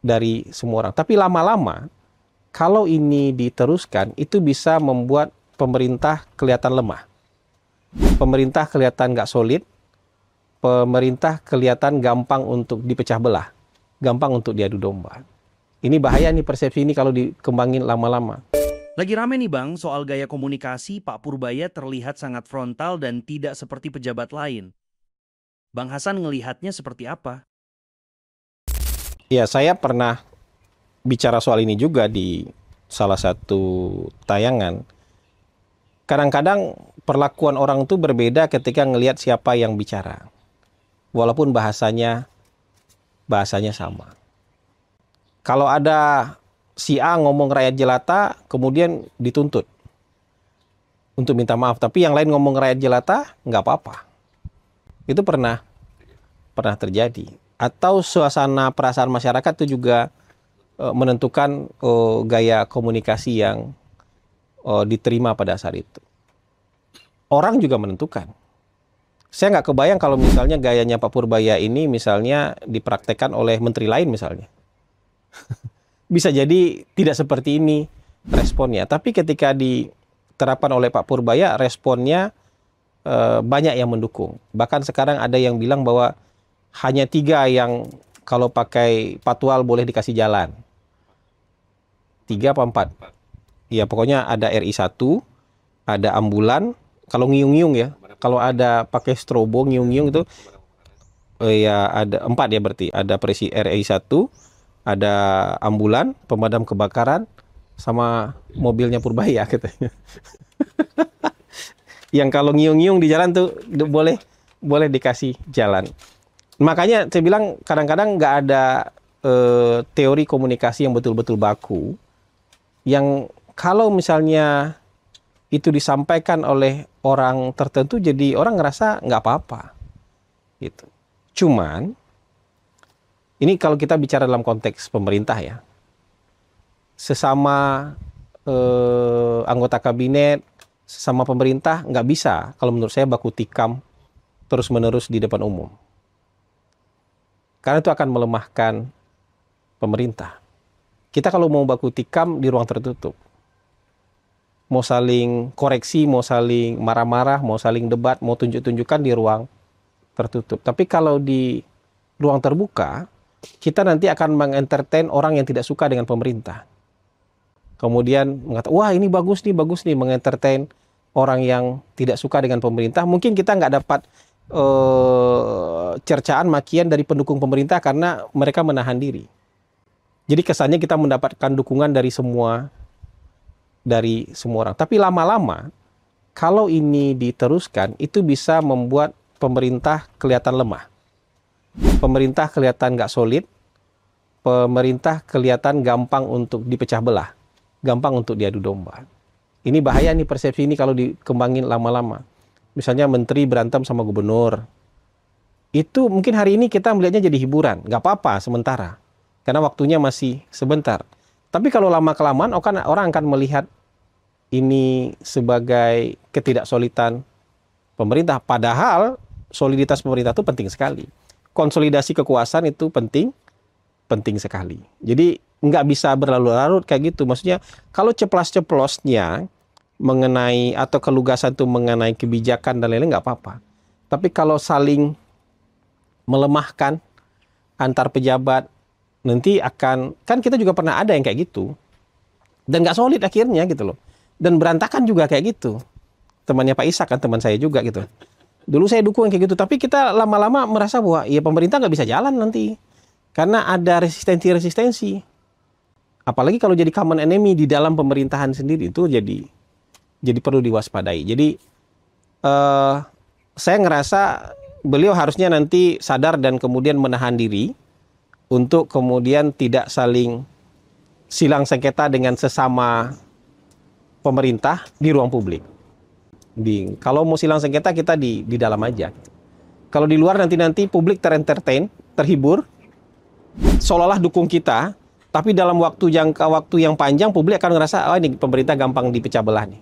dari semua orang. Tapi lama-lama, kalau ini diteruskan, itu bisa membuat pemerintah kelihatan lemah. Pemerintah kelihatan nggak solid, pemerintah kelihatan gampang untuk dipecah belah, gampang untuk diadu domba. Ini bahaya nih persepsi ini kalau dikembangin lama-lama. Lagi rame nih Bang, soal gaya komunikasi Pak Purbaya terlihat sangat frontal dan tidak seperti pejabat lain. Bang Hasan ngelihatnya seperti apa? Ya, saya pernah bicara soal ini juga di salah satu tayangan. Kadang-kadang perlakuan orang itu berbeda ketika ngelihat siapa yang bicara. Walaupun bahasanya sama. Kalau ada si A ngomong rakyat jelata, kemudian dituntut untuk minta maaf. Tapi yang lain ngomong rakyat jelata, nggak apa-apa. Itu pernah terjadi. Atau suasana perasaan masyarakat itu juga menentukan gaya komunikasi yang diterima pada saat itu. Orang juga menentukan. Saya nggak kebayang kalau misalnya gayanya Pak Purbaya ini misalnya dipraktekkan oleh menteri lain misalnya. Bisa jadi tidak seperti ini responnya. Tapi ketika diterapkan oleh Pak Purbaya, responnya banyak yang mendukung. Bahkan sekarang ada yang bilang bahwa hanya 3 yang kalau pakai patwal boleh dikasih jalan. 3 apa 4? Ya pokoknya ada RI1, ada ambulan, kalau ngiung-ngiung ya. Kalau ada pakai strobo ngiung-ngiung itu ya ada 4 ya berarti. Ada RI1, ada ambulan, pemadam kebakaran, sama mobilnya Purbaya katanya. Yang kalau ngiung-ngiung di jalan tuh boleh dikasih jalan. Makanya saya bilang kadang-kadang nggak ada teori komunikasi yang betul-betul baku. Yang kalau misalnya itu disampaikan oleh orang tertentu, jadi orang ngerasa nggak apa-apa. Gitu. Cuman, ini kalau kita bicara dalam konteks pemerintah ya, sesama anggota kabinet, sesama pemerintah nggak bisa, kalau menurut saya baku tikam terus-menerus di depan umum. Karena itu akan melemahkan pemerintah. Kita kalau mau baku tikam di ruang tertutup, mau saling koreksi, mau saling marah-marah, mau saling debat, mau tunjuk-tunjukkan di ruang tertutup. Tapi kalau di ruang terbuka, kita nanti akan mengentertain orang yang tidak suka dengan pemerintah. Kemudian mengatakan, wah ini bagus nih, mengentertain orang yang tidak suka dengan pemerintah. Mungkin kita nggak dapat cercaan, makian dari pendukung pemerintah karena mereka menahan diri. Jadi kesannya kita mendapatkan dukungan dari semua orang. Tapi lama-lama, kalau ini diteruskan, itu bisa membuat pemerintah kelihatan lemah. Pemerintah kelihatan nggak solid, pemerintah kelihatan gampang untuk dipecah belah, gampang untuk diadu domba. Ini bahaya nih persepsi ini kalau dikembangin lama-lama. Misalnya menteri berantem sama gubernur. Itu mungkin hari ini kita melihatnya jadi hiburan, nggak apa-apa sementara. Karena waktunya masih sebentar. Tapi kalau lama-kelamaan orang akan melihat ini sebagai ketidaksolidan pemerintah. Padahal soliditas pemerintah itu penting sekali. Konsolidasi kekuasaan itu penting sekali. Jadi nggak bisa berlarut-larut kayak gitu. Maksudnya kalau ceplas-ceplosnya mengenai atau kelugasan itu mengenai kebijakan dan lain-lain nggak apa-apa. Tapi kalau saling melemahkan antar pejabat, nanti kan kita juga pernah ada yang kayak gitu. Dan nggak solid akhirnya gitu loh. Dan berantakan juga kayak gitu. Temannya Pak Ishak kan teman saya juga gitu. Dulu saya dukung kayak gitu. Tapi kita lama-lama merasa bahwa ya pemerintah nggak bisa jalan nanti. Karena ada resistensi. Apalagi kalau jadi common enemy di dalam pemerintahan sendiri itu jadi perlu diwaspadai. Jadi saya ngerasa beliau harusnya nanti sadar dan kemudian menahan diri untuk kemudian tidak saling silang sengketa dengan sesama pemerintah di ruang publik. Kalau mau silang sengketa kita di dalam aja. Kalau di luar nanti publik terentertain, terhibur, seolah-olah dukung kita, tapi dalam jangka waktu yang panjang publik akan ngerasa, oh ini pemerintah gampang dipecah belah nih.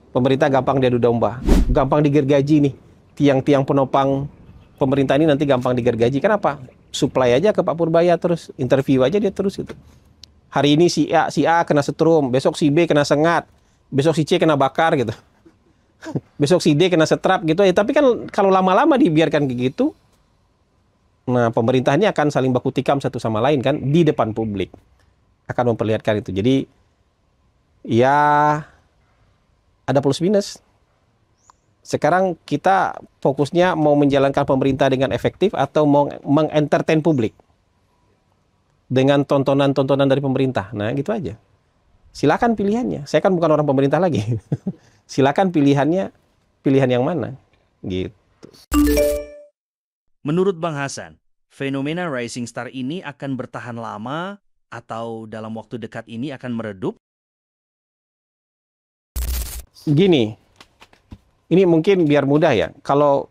Pemerintah gampang diadu domba, gampang digergaji nih. Tiang-tiang penopang pemerintah ini nanti gampang digergaji. Kenapa? supply aja ke Pak Purbaya terus, interview aja dia terus gitu. Hari ini si A kena setrum, besok si B kena sengat, besok si C kena bakar gitu. Besok si D kena setrap gitu ya. Tapi kan kalau lama-lama dibiarkan kayak gitu, nah pemerintah ini akan saling baku tikam satu sama lain kan di depan publik. Akan memperlihatkan itu. Jadi ya ada plus minus. Sekarang kita fokusnya mau menjalankan pemerintah dengan efektif atau mau mengentertain publik dengan tontonan-tontonan dari pemerintah. Nah, gitu aja. Silakan pilihannya. Saya kan bukan orang pemerintah lagi. Silakan pilihannya, pilihan yang mana. Gitu. Menurut Bang Hasan, fenomena rising star ini akan bertahan lama atau dalam waktu dekat ini akan meredup? Gini, ini mungkin biar mudah ya. Kalau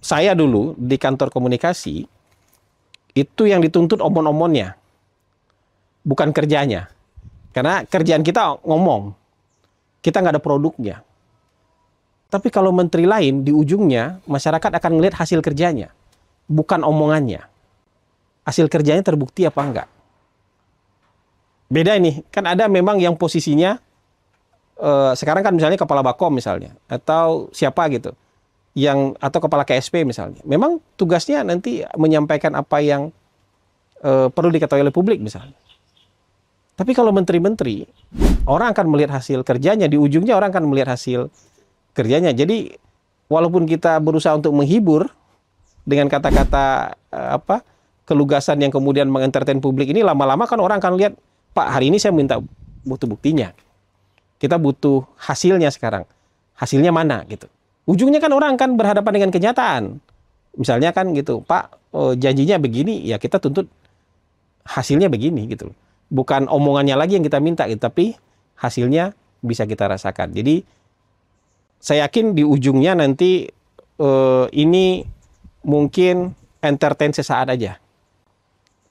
saya dulu di kantor komunikasi, itu yang dituntut omon-omonnya, bukan kerjanya. Karena kerjaan kita ngomong, kita nggak ada produknya. Tapi kalau menteri lain, di ujungnya masyarakat akan melihat hasil kerjanya, bukan omongannya. Hasil kerjanya terbukti apa enggak. Beda ini, kan ada memang yang posisinya, sekarang kan misalnya kepala Bakom misalnya, atau siapa gitu, atau kepala KSP misalnya. Memang tugasnya nanti menyampaikan apa yang perlu diketahui oleh publik misalnya. Tapi kalau menteri-menteri, orang akan melihat hasil kerjanya, di ujungnya orang akan melihat hasil kerjanya. Jadi walaupun kita berusaha untuk menghibur dengan kata-kata kelugasan yang kemudian mengentertain publik ini, lama-lama kan orang akan lihat, Pak, hari ini saya minta butuh buktinya. Kita butuh hasilnya sekarang. Hasilnya mana gitu. Ujungnya kan orang akan berhadapan dengan kenyataan. Misalnya kan gitu, Pak, janjinya begini, ya kita tuntut hasilnya begini gitu. Bukan omongannya lagi yang kita minta gitu, tapi hasilnya bisa kita rasakan. Jadi saya yakin di ujungnya nanti ini mungkin entertain sesaat aja.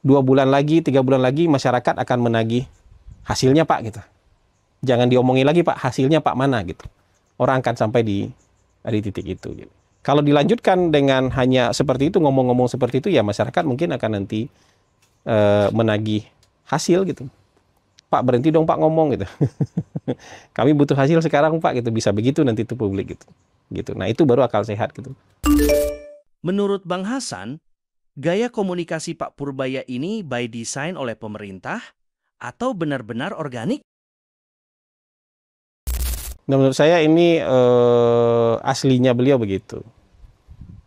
2 bulan lagi, 3 bulan lagi masyarakat akan menagih hasilnya Pak gitu. Jangan diomongin lagi Pak, hasilnya Pak mana gitu. Orang akan sampai di titik itu. Gitu. Kalau dilanjutkan dengan hanya seperti itu, ngomong-ngomong seperti itu, ya masyarakat mungkin akan nanti menagih hasil gitu. Pak, berhenti dong Pak ngomong gitu. Kami butuh hasil sekarang Pak gitu. Bisa begitu nanti itu publik gitu. Gitu. Nah, itu baru akal sehat gitu. Menurut Bang Hasan, gaya komunikasi Pak Purbaya ini by design oleh pemerintah atau benar-benar organik? Nah, menurut saya ini aslinya beliau begitu.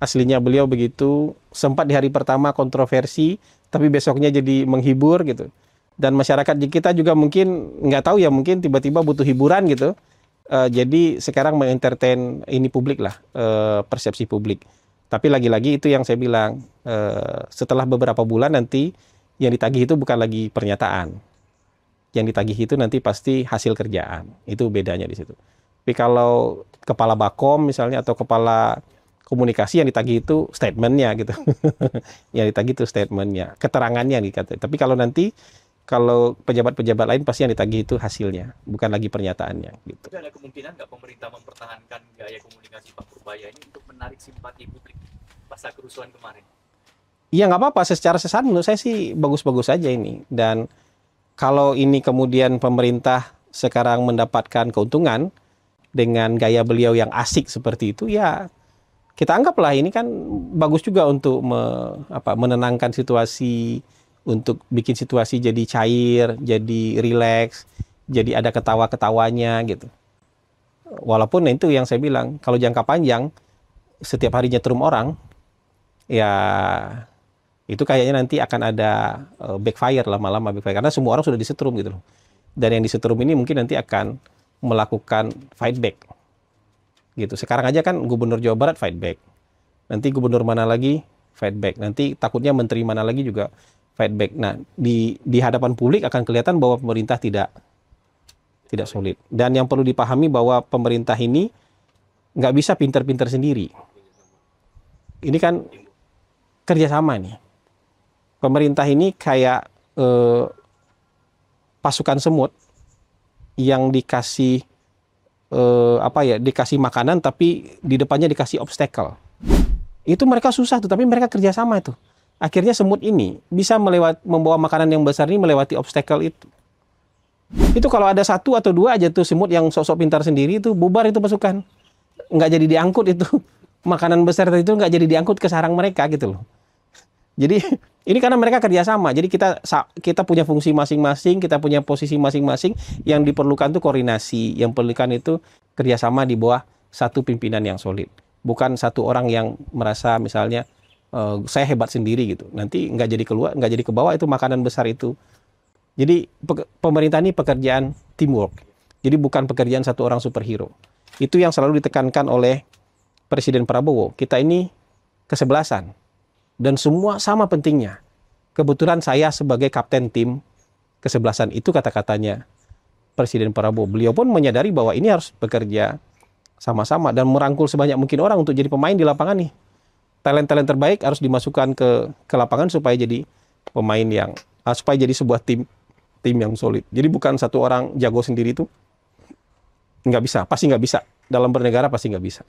Aslinya beliau begitu. Sempat di hari pertama kontroversi, tapi besoknya jadi menghibur gitu. Dan masyarakat kita juga mungkin nggak tahu ya, mungkin tiba-tiba butuh hiburan gitu. Jadi sekarang mengentertain ini publik lah, persepsi publik. Tapi lagi-lagi itu yang saya bilang, setelah beberapa bulan nanti yang ditagih itu bukan lagi pernyataan. Yang ditagih itu nanti pasti hasil kerjaan. Itu bedanya di situ. Tapi kalau kepala Bakom misalnya atau kepala komunikasi, yang ditagih itu statementnya gitu. Yang ditagih itu statementnya, keterangannya dikata. Tapi kalau pejabat-pejabat lain pasti yang ditagih itu hasilnya, bukan lagi pernyataannya. Gitu. Tapi ada kemungkinan nggak pemerintah mempertahankan gaya komunikasi Pak Purbaya ini untuk menarik simpati publik pasca kerusuhan kemarin? Iya nggak apa-apa, secara sesaat menurut saya sih bagus-bagus saja ini. Dan kalau ini kemudian pemerintah sekarang mendapatkan keuntungan dengan gaya beliau yang asik seperti itu, ya kita anggaplah ini kan bagus juga untuk menenangkan situasi, untuk bikin situasi jadi cair, jadi rileks, jadi ada ketawa-ketawanya gitu. Walaupun itu yang saya bilang, kalau jangka panjang, setiap hari nyetrum orang, ya itu kayaknya nanti akan ada backfire, lama-lama backfire. Karena semua orang sudah disetrum gitu loh. Dan yang disetrum ini mungkin nanti akan melakukan fight back. Gitu. Sekarang aja kan Gubernur Jawa Barat fight back. Nanti gubernur mana lagi fight back. Nanti takutnya menteri mana lagi juga fight back. Nah, di hadapan publik akan kelihatan bahwa pemerintah tidak solid. Dan yang perlu dipahami bahwa pemerintah ini nggak bisa pinter-pinter sendiri. Ini kan kerjasama nih. Pemerintah ini kayak pasukan semut yang dikasih dikasih makanan tapi di depannya dikasih obstacle. Itu mereka susah tuh, tapi mereka kerjasama itu. akhirnya semut ini bisa membawa makanan yang besar ini melewati obstacle itu. Itu kalau ada satu atau dua aja tuh semut yang sok-sok pintar sendiri itu bubar itu pasukan. Nggak jadi diangkut itu. Makanan besar itu nggak jadi diangkut ke sarang mereka gitu loh. Jadi ini karena mereka kerjasama. Jadi kita punya fungsi masing-masing, kita punya posisi masing-masing. Yang diperlukan itu koordinasi. Yang diperlukan itu kerjasama di bawah satu pimpinan yang solid. Bukan satu orang yang merasa misalnya saya hebat sendiri gitu. Nanti nggak jadi keluar, nggak jadi ke bawah itu makanan besar itu. Jadi pemerintah ini pekerjaan teamwork. Jadi bukan pekerjaan satu orang superhero. Itu yang selalu ditekankan oleh Presiden Prabowo. Kita ini kesebelasan. Dan semua sama pentingnya. Kebetulan saya sebagai kapten tim kesebelasan itu kata-katanya Presiden Prabowo. Beliau pun menyadari bahwa ini harus bekerja sama-sama dan merangkul sebanyak mungkin orang untuk jadi pemain di lapangan nih. Talent-talent terbaik harus dimasukkan ke lapangan supaya jadi pemain yang supaya jadi sebuah tim yang solid. Jadi bukan satu orang jago sendiri itu nggak bisa, pasti nggak bisa. Dalam bernegara pasti nggak bisa.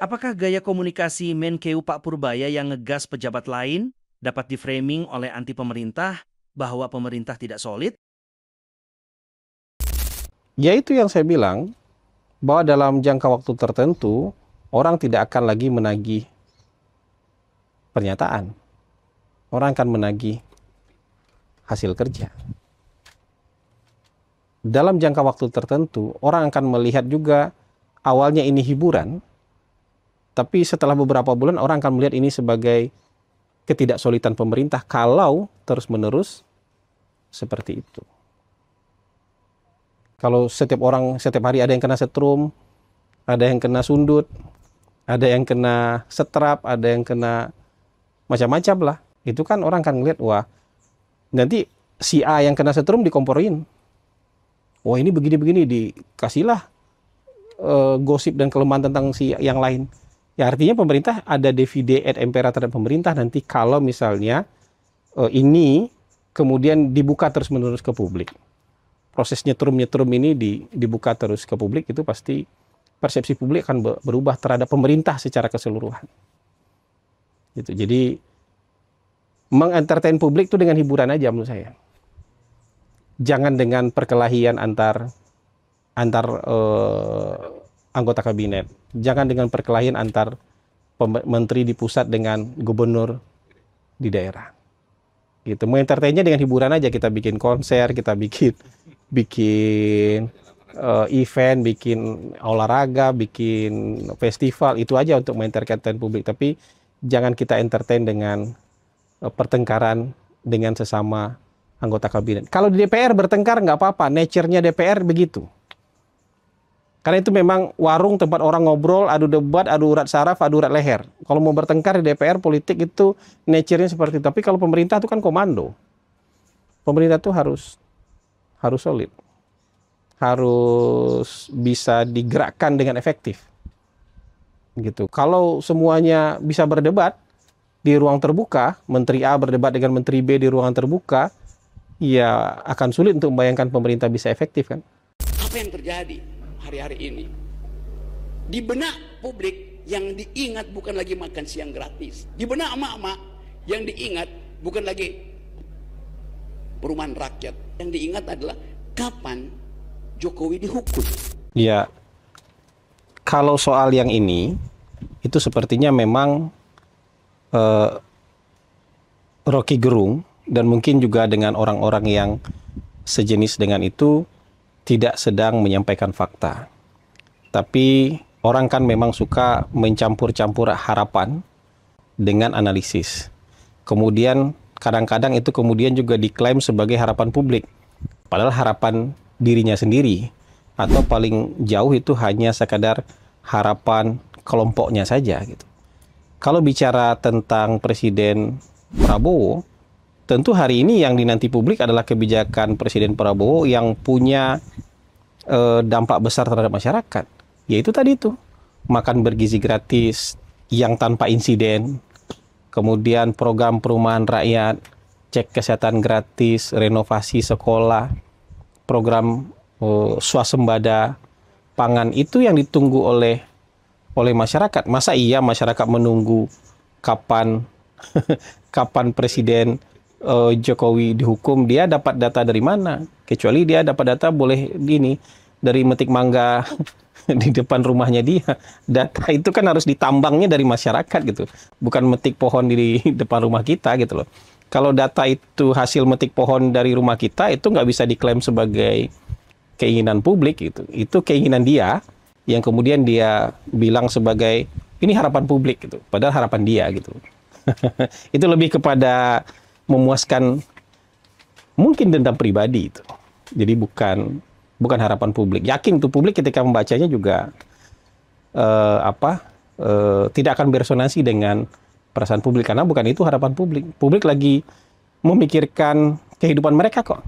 Apakah gaya komunikasi Menkeu Pak Purbaya yang ngegas pejabat lain dapat diframing oleh anti pemerintah bahwa pemerintah tidak solid? Ya itu yang saya bilang, bahwa dalam jangka waktu tertentu, orang tidak akan lagi menagih pernyataan. Orang akan menagih hasil kerja. Dalam jangka waktu tertentu, orang akan melihat juga awalnya ini hiburan, tapi setelah beberapa bulan orang akan melihat ini sebagai ketidaksolidan pemerintah kalau terus-menerus seperti itu. Kalau setiap hari ada yang kena setrum, ada yang kena sundut, ada yang kena setrap, ada yang kena macam-macam lah. Itu kan orang akan ngeliat, wah nanti si A yang kena setrum dikomporin. Wah ini begini-begini, dikasihlah gosip dan kelemahan tentang si yang lain. Ya artinya pemerintah ada divide et impera terhadap pemerintah nanti kalau misalnya ini kemudian dibuka terus-menerus ke publik. Proses nyetrum-nyetrum ini dibuka terus ke publik, itu pasti persepsi publik akan berubah terhadap pemerintah secara keseluruhan. Gitu. Jadi mengentertain publik itu dengan hiburan aja menurut saya. Jangan dengan perkelahian antar anggota kabinet. Jangan dengan perkelahian antar menteri di pusat dengan gubernur di daerah. Gitu. Mengentertainnya dengan hiburan aja, kita bikin konser, kita bikin event, bikin olahraga, bikin festival, itu aja untuk mengentertain publik. Tapi jangan kita entertain dengan pertengkaran dengan sesama anggota kabinet. Kalau di DPR bertengkar nggak apa-apa, nature-nya DPR begitu. Karena itu memang warung tempat orang ngobrol, adu debat, adu urat saraf, adu urat leher. Kalau mau bertengkar di DPR politik itu nature-nya seperti itu. Tapi kalau pemerintah itu kan komando. Pemerintah itu harus solid. Harus bisa digerakkan dengan efektif. Gitu. Kalau semuanya bisa berdebat di ruang terbuka, Menteri A berdebat dengan Menteri B di ruangan terbuka, ya akan sulit untuk membayangkan pemerintah bisa efektif kan. Apa yang terjadi hari-hari ini? Di benak publik yang diingat bukan lagi makan siang gratis. Di benak emak-emak yang diingat bukan lagi perumahan rakyat. Yang diingat adalah kapan Jokowi dihukum. Ya, kalau soal yang ini, itu sepertinya memang Rocky Gerung dan mungkin juga dengan orang-orang yang sejenis dengan itu tidak sedang menyampaikan fakta. Tapi orang kan memang suka mencampur-campur harapan dengan analisis. Kemudian kadang-kadang itu kemudian juga diklaim sebagai harapan publik. Padahal harapan dirinya sendiri. Atau paling jauh itu hanya sekadar harapan kelompoknya saja gitu. Kalau bicara tentang Presiden Prabowo, tentu hari ini yang dinanti publik adalah kebijakan Presiden Prabowo yang punya dampak besar terhadap masyarakat. Yaitu tadi itu, makan bergizi gratis yang tanpa insiden, kemudian program perumahan rakyat, cek kesehatan gratis, renovasi sekolah, program swasembada pangan, itu yang ditunggu oleh masyarakat. Masa iya masyarakat menunggu kapan kapan Presiden Jokowi dihukum, dia dapat data dari mana? Kecuali dia dapat data boleh gini dari metik mangga di depan rumahnya dia. Data itu kan harus ditambangnya dari masyarakat gitu, bukan metik pohon di depan rumah kita gitu loh. Kalau data itu hasil metik pohon dari rumah kita, itu nggak bisa diklaim sebagai keinginan publik gitu. Itu keinginan dia yang kemudian dia bilang sebagai ini harapan publik gitu. Padahal harapan dia gitu. Itu lebih kepada memuaskan mungkin dendam pribadi itu. Jadi bukan harapan publik. Yakin tuh publik ketika membacanya juga tidak akan beresonansi dengan perasaan publik, karena bukan itu harapan publik. Publik lagi memikirkan kehidupan mereka kok.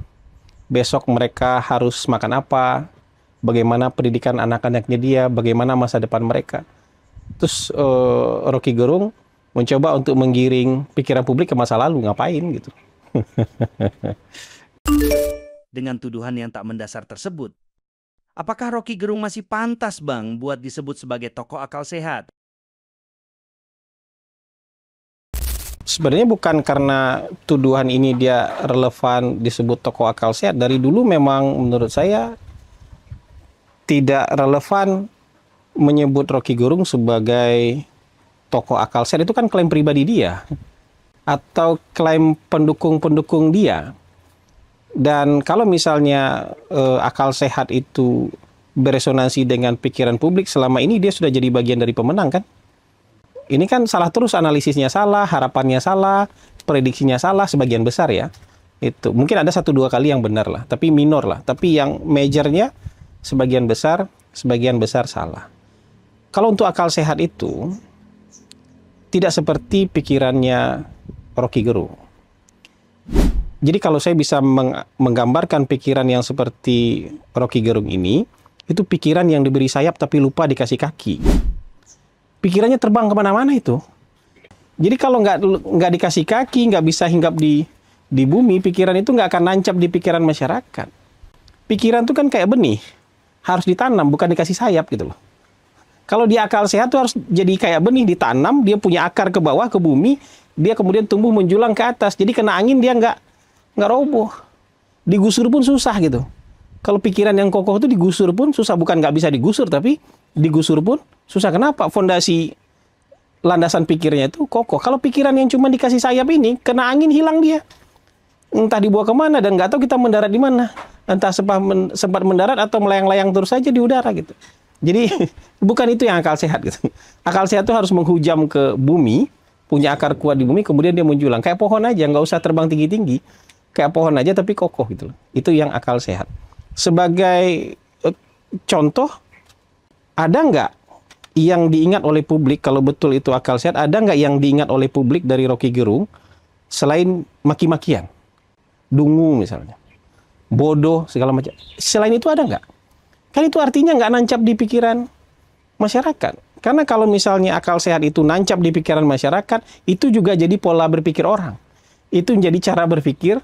Besok mereka harus makan apa, bagaimana pendidikan anak-anaknya dia, bagaimana masa depan mereka. Terus Rocky Gerung mencoba untuk menggiring pikiran publik ke masa lalu, ngapain gitu. Dengan tuduhan yang tak mendasar tersebut, apakah Rocky Gerung masih pantas, Bang, buat disebut sebagai tokoh akal sehat? Sebenarnya bukan karena tuduhan ini dia relevan disebut tokoh akal sehat. Dari dulu memang menurut saya tidak relevan menyebut Rocky Gerung sebagai tokoh akal sehat. Itu kan klaim pribadi dia atau klaim pendukung-pendukung dia. Dan kalau misalnya akal sehat itu beresonansi dengan pikiran publik, selama ini dia sudah jadi bagian dari pemenang kan? Ini kan salah terus, analisisnya salah, harapannya salah, prediksinya salah sebagian besar ya. Itu mungkin ada 1-2 kali yang benar lah, tapi minor lah. Tapi yang majornya sebagian besar salah. Kalau untuk akal sehat itu tidak seperti pikirannya Rocky Gerung. Jadi kalau saya bisa menggambarkan pikiran yang seperti Rocky Gerung ini, itu pikiran yang diberi sayap tapi lupa dikasih kaki. Pikirannya terbang kemana-mana itu. Jadi kalau nggak dikasih kaki, nggak bisa hinggap di bumi, pikiran itu nggak akan nancap di pikiran masyarakat. Pikiran itu kan kayak benih, harus ditanam, bukan dikasih sayap gitu loh. Kalau dia akal sehat tuh harus jadi kayak benih, ditanam, dia punya akar ke bawah, ke bumi, dia kemudian tumbuh menjulang ke atas. Jadi kena angin dia nggak roboh. Digusur pun susah gitu. Kalau pikiran yang kokoh itu digusur pun susah, bukan nggak bisa digusur, tapi digusur pun susah. Kenapa? Fondasi landasan pikirnya itu kokoh. Kalau pikiran yang cuma dikasih sayap ini, kena angin hilang dia. Entah dibawa kemana dan nggak tahu kita mendarat di mana. Entah sempat mendarat atau melayang-layang terus saja di udara gitu. Jadi bukan itu yang akal sehat gitu. Akal sehat itu harus menghujam ke bumi, punya akar kuat di bumi, kemudian dia menjulang. Kayak pohon aja, nggak usah terbang tinggi-tinggi. Kayak pohon aja tapi kokoh gitu. Itu yang akal sehat. Sebagai contoh, ada nggak yang diingat oleh publik kalau betul itu akal sehat? Ada nggak yang diingat oleh publik dari Rocky Gerung selain maki-makian, dungu misalnya, bodoh segala macam? Selain itu ada nggak? Kan itu artinya nggak nancap di pikiran masyarakat. Karena kalau misalnya akal sehat itu nancap di pikiran masyarakat, itu juga jadi pola berpikir orang. Itu menjadi cara berpikir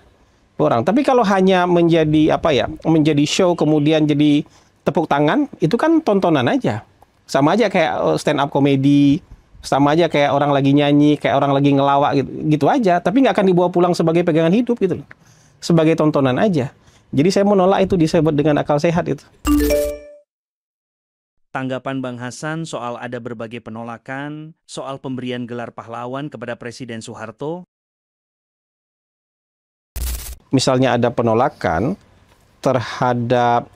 orang. Tapi kalau hanya menjadi menjadi show kemudian jadi tepuk tangan, itu kan tontonan aja. Sama aja kayak stand up komedi, sama aja kayak orang lagi nyanyi, kayak orang lagi ngelawak gitu aja. Tapi nggak akan dibawa pulang sebagai pegangan hidup gitu loh. Sebagai tontonan aja. Jadi saya menolak itu disebut dengan akal sehat itu. Tanggapan Bang Hasan soal ada berbagai penolakan, soal pemberian gelar pahlawan kepada Presiden Soeharto. Misalnya ada penolakan terhadap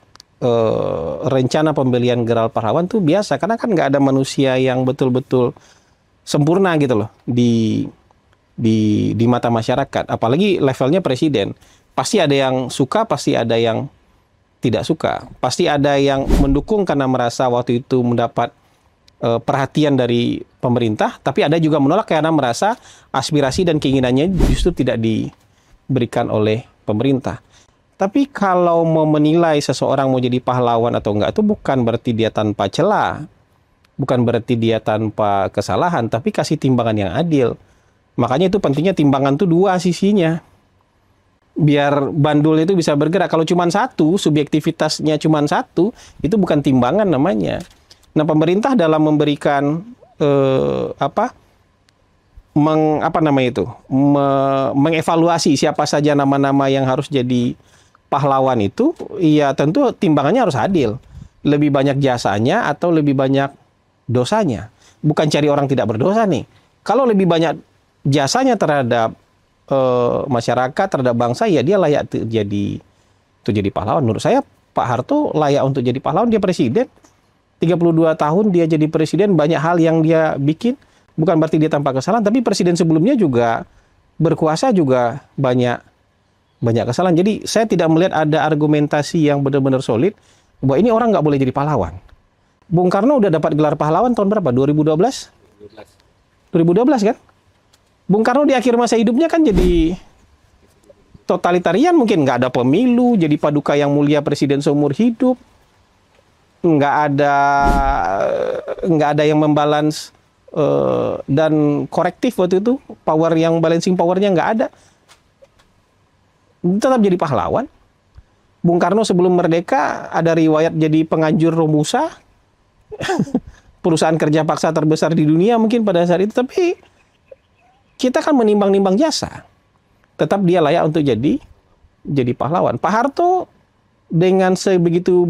rencana pembelian gelar pahlawan tuh biasa, karena kan nggak ada manusia yang betul-betul sempurna gitu loh di mata masyarakat, apalagi levelnya presiden. Pasti ada yang suka, pasti ada yang tidak suka, pasti ada yang mendukung karena merasa waktu itu mendapat perhatian dari pemerintah, tapi ada juga menolak karena merasa aspirasi dan keinginannya justru tidak diberikan oleh pemerintah. Tapi kalau mau menilai seseorang mau jadi pahlawan atau enggak, itu bukan berarti dia tanpa celah, bukan berarti dia tanpa kesalahan, tapi kasih timbangan yang adil. Makanya itu pentingnya timbangan itu dua sisinya. Biar bandul itu bisa bergerak. Kalau cuma satu, subjektivitasnya cuma satu, itu bukan timbangan namanya. Nah, pemerintah dalam memberikan mengevaluasi siapa saja nama-nama yang harus jadi pahlawan itu, ya tentu timbangannya harus adil. Lebih banyak jasanya atau lebih banyak dosanya. Bukan cari orang tidak berdosa nih. Kalau lebih banyak jasanya terhadap masyarakat, terhadap bangsa, ya dia layak jadi pahlawan. Menurut saya Pak Harto layak untuk jadi pahlawan. Dia presiden, 32 tahun dia jadi presiden, banyak hal yang dia bikin. Bukan berarti dia tanpa kesalahan, tapi presiden sebelumnya juga berkuasa juga banyak kesalahan. Jadi saya tidak melihat ada argumentasi yang benar-benar solid bahwa ini orang nggak boleh jadi pahlawan. Bung Karno udah dapat gelar pahlawan tahun berapa? 2012 kan? Bung Karno di akhir masa hidupnya kan jadi totalitarian, mungkin nggak ada pemilu, jadi paduka yang mulia presiden seumur hidup, nggak ada yang membalance dan korektif waktu itu, balancing powernya nggak ada, tetap jadi pahlawan. Bung Karno sebelum merdeka ada riwayat jadi penganjur Romusa, perusahaan kerja paksa terbesar di dunia mungkin pada saat itu. Tapi kita kan menimbang-nimbang jasa, tetap dia layak untuk jadi pahlawan. Pak Harto dengan segitu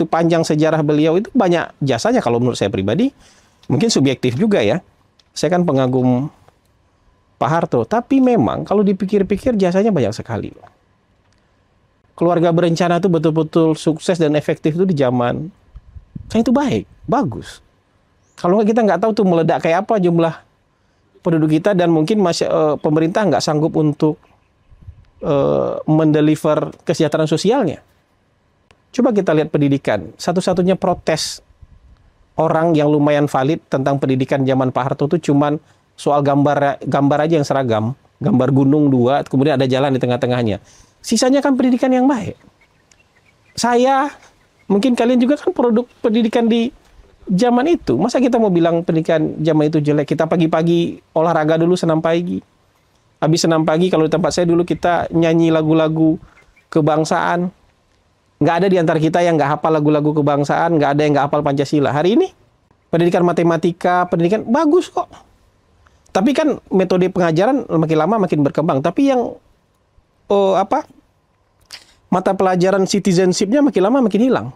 panjang sejarah beliau itu banyak jasanya. Kalau menurut saya pribadi, mungkin subjektif juga ya. Saya kan pengagum Pak Harto, tapi memang kalau dipikir-pikir jasanya banyak sekali. Keluarga berencana itu betul-betul sukses dan efektif itu di zaman saya itu bagus. Kalau kita nggak tahu tuh meledak kayak apa jumlah penduduk kita, dan mungkin pemerintah nggak sanggup untuk mendeliver kesejahteraan sosialnya. Coba kita lihat pendidikan. Satu-satunya protes orang yang lumayan valid tentang pendidikan zaman Pak Harto itu cuman soal gambar aja yang seragam. Gambar gunung 2, kemudian ada jalan di tengah-tengahnya. Sisanya kan pendidikan yang baik. Mungkin kalian juga kan produk pendidikan di zaman itu. Masa kita mau bilang pendidikan zaman itu jelek? Kita pagi-pagi olahraga dulu, senam pagi. Habis senam pagi, kalau di tempat saya dulu kita nyanyi lagu-lagu kebangsaan. Nggak ada di antara kita yang nggak hafal lagu-lagu kebangsaan, nggak ada yang nggak hafal Pancasila. Hari ini, pendidikan matematika, pendidikan bagus kok. Tapi kan metode pengajaran makin lama makin berkembang. Tapi yang mata pelajaran citizenship-nya makin lama makin hilang.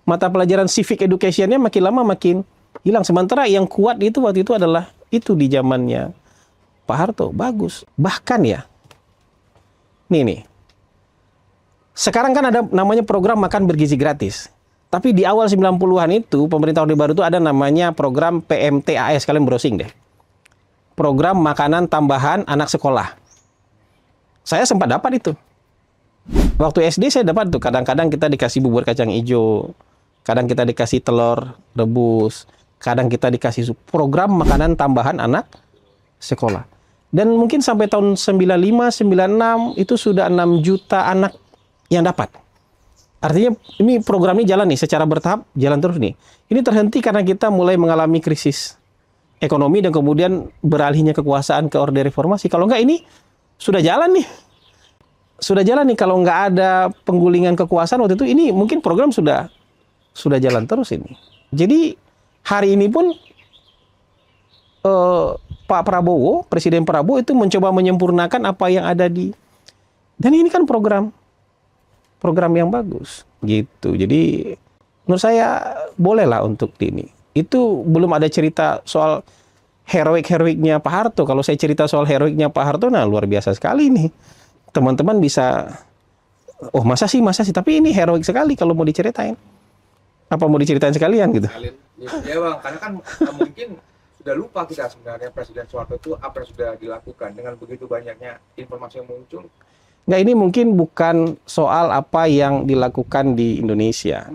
Mata pelajaran civic education-nya makin lama makin hilang. Sementara yang kuat itu waktu itu adalah itu di zamannya Pak Harto. Bagus. Bahkan ya, nih. Sekarang kan ada namanya program makan bergizi gratis. Tapi di awal 90-an itu, pemerintah Orde Baru itu ada namanya program PMTAS. Kalian browsing deh. Program makanan tambahan anak sekolah. Saya sempat dapat itu. Waktu SD saya dapat tuh. Kadang-kadang kita dikasih bubur kacang hijau. Kadang kita dikasih telur rebus. Kadang kita dikasih program makanan tambahan anak sekolah. Dan mungkin sampai tahun 95, 96 itu sudah 6 juta anak yang dapat. Artinya ini program ini jalan nih secara bertahap, jalan terus nih. Ini terhenti karena kita mulai mengalami krisis ekonomi dan kemudian beralihnya kekuasaan ke Orde Reformasi. Kalau enggak ini sudah jalan nih. Sudah jalan nih, kalau nggak ada penggulingan kekuasaan waktu itu, ini mungkin program sudah jalan terus ini. Jadi hari ini pun Pak Prabowo, Presiden Prabowo itu mencoba menyempurnakan apa yang ada dan ini kan program yang bagus gitu. Jadi menurut saya bolehlah untuk ini. Itu belum ada cerita soal heroiknya Pak Harto. Kalau saya cerita soal heroiknya Pak Harto, nah luar biasa sekali nih. Teman-teman bisa, oh masa sih, tapi ini heroik sekali kalau mau diceritain. Apa mau diceritain sekalian gitu? Ya Bang, karena kan mungkin sudah lupa kita sebenarnya Presiden Soeharto itu apa yang sudah dilakukan dengan begitu banyaknya informasi yang muncul. Nggak, ini mungkin bukan soal apa yang dilakukan di Indonesia.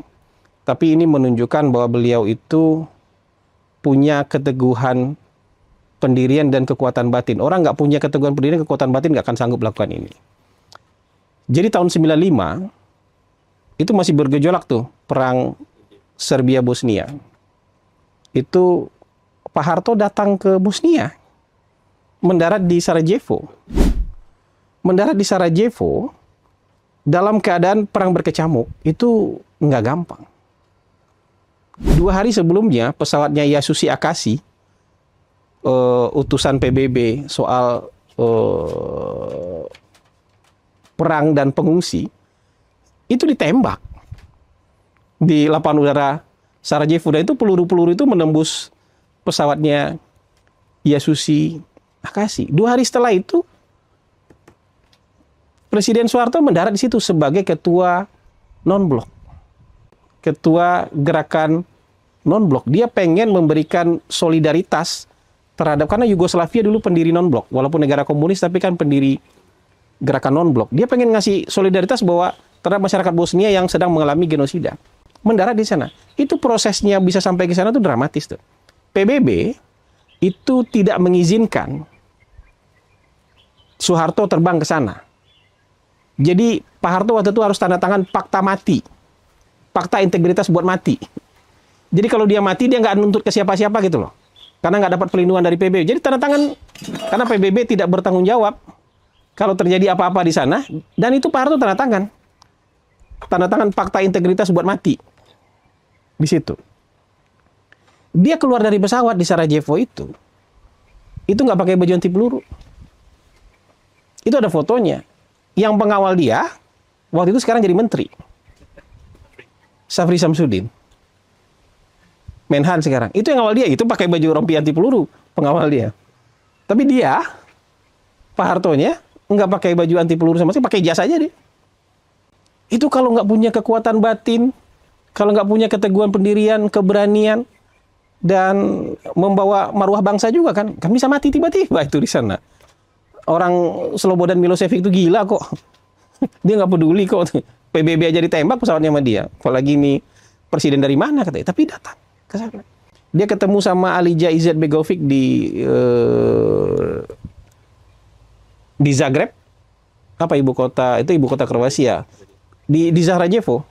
Tapi ini menunjukkan bahwa beliau itu punya keteguhan pendirian dan kekuatan batin. Orang nggak punya keteguhan pendirian, kekuatan batin nggak akan sanggup melakukan ini. Jadi tahun 95, itu masih bergejolak tuh, perang Serbia-Bosnia. Itu Pak Harto datang ke Bosnia, mendarat di Sarajevo. Mendarat di Sarajevo, dalam keadaan perang berkecamuk, itu nggak gampang. 2 hari sebelumnya, pesawatnya Yasushi Akasi utusan PBB soal perang dan pengungsi, itu ditembak di lapangan udara Sarajevo, dan itu peluru-peluru itu menembus pesawatnya Yasushi Akashi. 2 hari setelah itu Presiden Soeharto mendarat di situ sebagai ketua non-blok, ketua gerakan non-blok. Dia pengen memberikan solidaritas terhadap, karena Yugoslavia dulu pendiri non-blok, walaupun negara komunis tapi kan pendiri gerakan non-blok. Dia pengen ngasih solidaritas bahwa terhadap masyarakat Bosnia yang sedang mengalami genosida. Mendarat di sana. Itu prosesnya bisa sampai ke sana tuh dramatis tuh. PBB itu tidak mengizinkan Soeharto terbang ke sana. Jadi Pak Harto waktu itu harus tanda tangan fakta mati. Fakta integritas buat mati. Jadi kalau dia mati, dia nggak nuntut ke siapa-siapa gitu loh. Karena nggak dapat perlindungan dari PBB. Jadi tanda tangan, karena PBB tidak bertanggung jawab kalau terjadi apa-apa di sana. Dan itu Pak Harto tanda tangan. Tanda tangan fakta integritas buat mati. Di situ. Dia keluar dari pesawat di Sarajevo itu nggak pakai baju anti peluru. Itu ada fotonya. Yang pengawal dia, waktu itu sekarang jadi menteri. Safri Samsudin. Menhan sekarang. Itu yang awal dia, itu pakai baju rompi anti peluru, pengawal dia. Tapi dia, Pak Hartonya, nggak pakai baju anti peluru sama sekali, pakai jas aja dia. Itu kalau nggak punya kekuatan batin, kalau nggak punya keteguhan pendirian, keberanian, dan membawa maruah bangsa juga kan bisa mati tiba-tiba itu di sana. Orang Slobodan Milosevic itu gila kok. Dia nggak peduli kok. PBB aja ditembak pesawatnya sama dia. Apalagi ini presiden dari mana katanya. Tapi datang ke sana. Dia ketemu sama Alija Izetbegovic di Zagreb. Apa ibu kota? Itu ibu kota Kroasia. Di Sarajevo.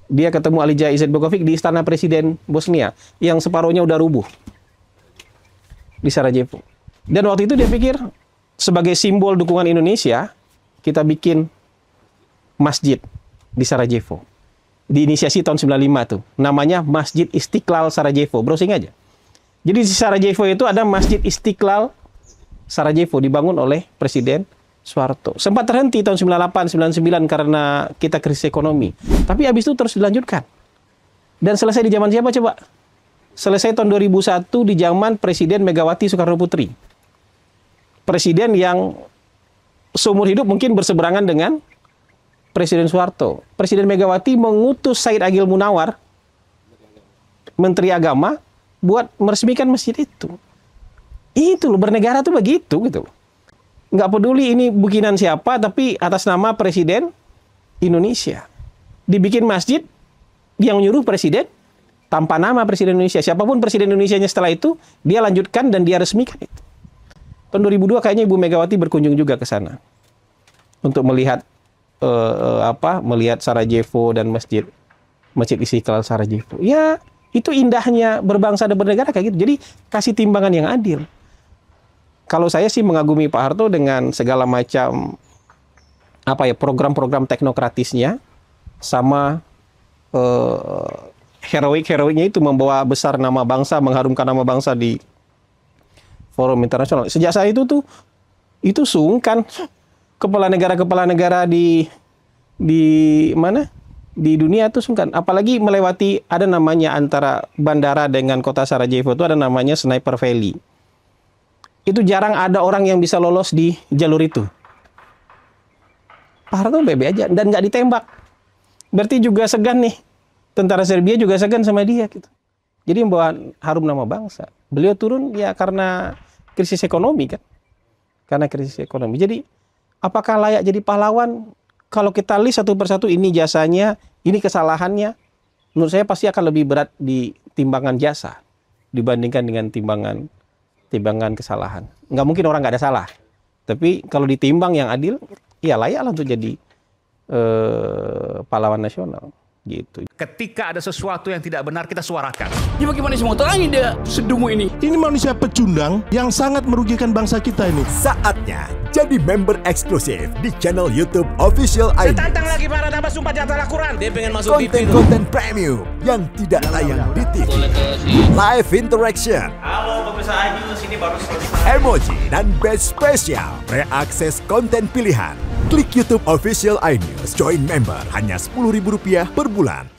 Dia ketemu Alija Izetbegovic di istana presiden Bosnia yang separuhnya udah rubuh. Di Sarajevo. Dan waktu itu dia pikir, sebagai simbol dukungan Indonesia, kita bikin masjid di Sarajevo. Diinisiasi tahun 95 tuh. Namanya Masjid Istiqlal Sarajevo. Browsing aja. Jadi di Sarajevo itu ada Masjid Istiqlal Sarajevo, dibangun oleh Presiden Soeharto. Sempat terhenti tahun 98, 99 karena kita krisis ekonomi. Tapi habis itu terus dilanjutkan. Dan selesai di zaman siapa coba? Selesai tahun 2001 di zaman Presiden Megawati Soekarno Putri. Presiden yang seumur hidup mungkin berseberangan dengan Presiden Soeharto. Presiden Megawati mengutus Said Agil Munawar, Menteri Agama, buat meresmikan masjid itu. Itu loh, bernegara tuh begitu gitu. Nggak peduli ini bikinan siapa, tapi atas nama Presiden Indonesia. Dibikin masjid yang nyuruh Presiden tanpa nama Presiden Indonesia. Siapapun Presiden Indonesianya setelah itu, dia lanjutkan dan dia resmikan itu. Tahun 2002 kayaknya Ibu Megawati berkunjung juga ke sana untuk melihat melihat Sarajevo dan Masjid Istiqlal Sarajevo. Ya, itu indahnya berbangsa dan bernegara kayak gitu. Jadi kasih timbangan yang adil. Kalau saya sih mengagumi Pak Harto dengan segala macam program-program teknokratisnya, sama heroiknya itu membawa besar nama bangsa, mengharumkan nama bangsa di forum internasional. Sejak saya itu sungkan kepala negara di mana? Di dunia itu sungkan. Apalagi melewati, ada namanya antara bandara dengan kota Sarajevo itu ada namanya Sniper Valley. Itu jarang ada orang yang bisa lolos di jalur itu. Pak Harto bebe aja dan nggak ditembak. Berarti juga segan nih. Tentara Serbia juga segan sama dia gitu. Jadi membawa harum nama bangsa. Beliau turun ya karena krisis ekonomi kan. Karena krisis ekonomi. Jadi apakah layak jadi pahlawan? Kalau kita list satu persatu, ini jasanya, ini kesalahannya, menurut saya pasti akan lebih berat di timbangan jasa dibandingkan dengan timbangan kesalahan. Nggak mungkin orang nggak ada salah. Tapi kalau ditimbang yang adil, ya layaklah untuk jadi pahlawan nasional. Gitu. Ketika ada sesuatu yang tidak benar, kita suarakan. Ini bagaimana semua terangin dia sedungu ini? Ini manusia pecundang yang sangat merugikan bangsa kita ini. Saatnya jadi member eksklusif di channel YouTube Official iNews. Tantang lagi para nama sumpah di atas Al-Quran. Dia pengen masuk TV. Konten-konten premium yang tidak tayang di TV. Live interaction. Halo pemirsa iNews, ini baru selesai. Emoji dan badge spesial. Reakses konten pilihan. Klik YouTube Official iNews. Join member hanya Rp10.000 per bulan.